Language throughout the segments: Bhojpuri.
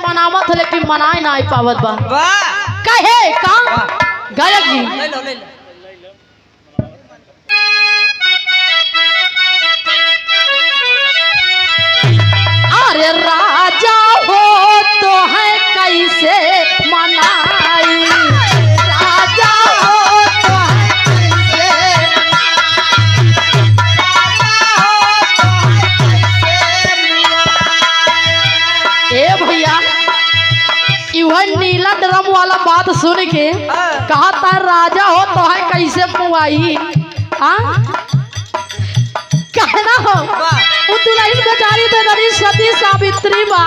मनावत है लेकिन मनाए ना पावत बा। वाह कहे का गायक जी ले लो ले लो। अरे राजा हो तो है कैसे मनाई, राजा हो तो है कैसे ए भैया वह नीला ड्रम वाला बात सुन के कहा था राजा हो तो है कैसे पुआई। कहना हो वो दुल्हन बेचारी बेदरी सती सावित्री बा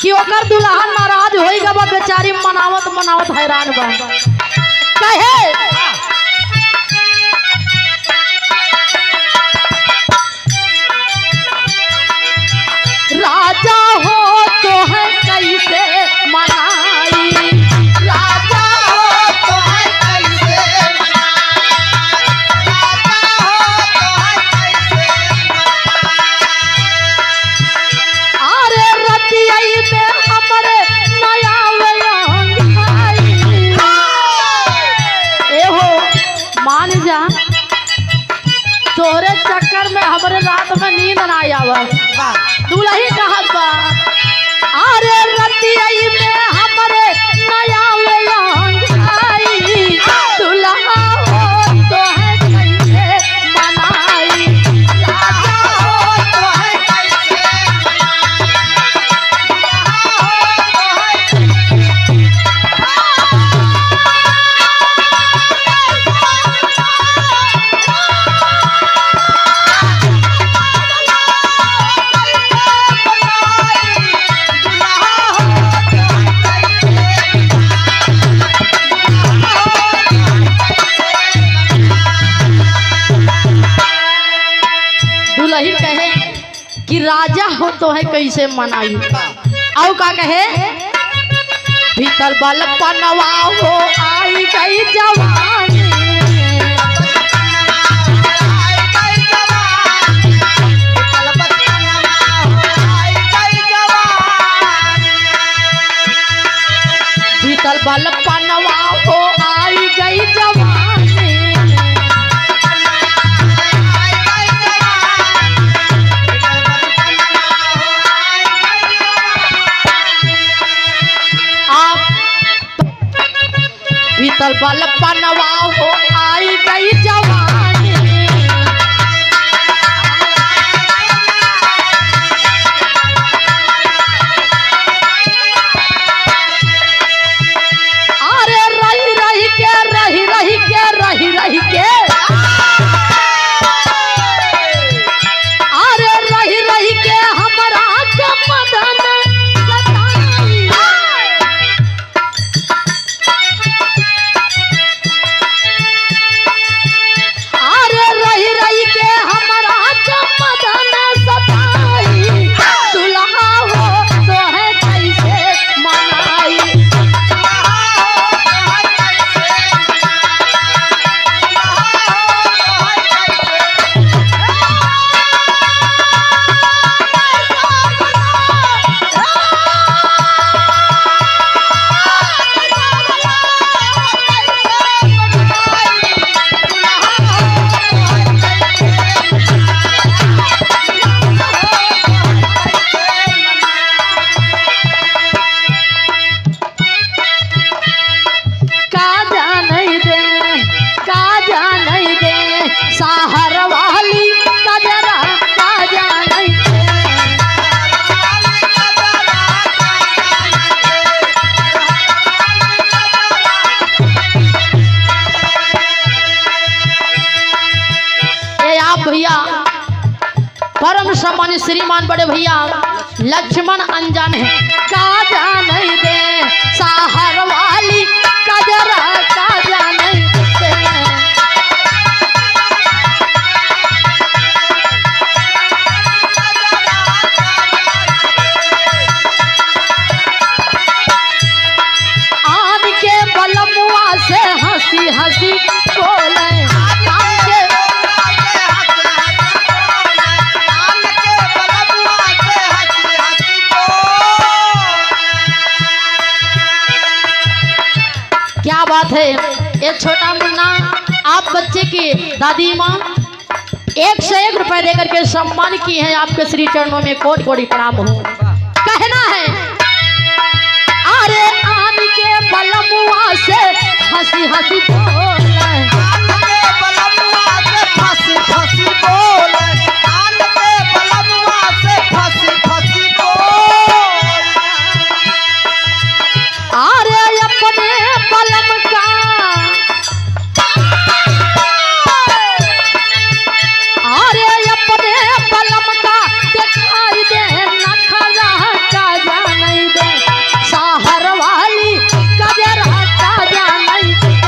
कि ओकर दुल्हन नाराज होइगा बा बेचारी मनावत मनावत हैरान बा। कहे राजा हो तो है कैसे मनाई, राजा हो तो है कैसे अरे रतियाई में हमरे नया वयांग आई। ए हो मान जा तोरे चक्कर में हमरे रात में नींद ना आवा। दुल्ही कहत बा अरे रतियाई में हमरे नया वयांग आई, दुल्हा हो तो है कैसे मनाई, राजा हो तो है कैसे दुल्ही कहे कि राजा हो तो है कैसे मनाई। आओ का कहे भीतर बल पनवा हो आई गई जवानी, भीतर बल पनवा हो आई गई जवानी। भीतर बल पनवा हो आई गई जवानी। अरे रही रही के रही रही के रही रही के अरे रही रही के हमरा के मदन सताई। अरे रही रही के हमरा के मदन सताई, दुल्हा हो तो है कैसे मनाई, साहर वाली कजरा का जाने ये आप भैया परम सम्मानित श्रीमान बड़े भैया लक्ष्मण अनजान है का जाने दे साहर वाली कजरा का जाने दे। से हंसी हंसी बोले बात है ये छोटा मुन्ना आप बच्चे की दादी माँ 101 रुपए देकर के सम्मान की है। आपके श्री चरणों में कोटि कोटि प्रणाम हो। कहना है अरे आन के बलमुआ से हंसी हंसी बोले, अरे अपने बलम का दिखाई दे नखरा का जाने दे, शहर वाली कजरा का जाने दे।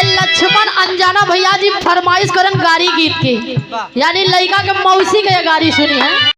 लक्ष्मण अंजना भैया जी फरमाइश करन गारी गीत के, यानी लड़का के मौसी के गारी सुनी है।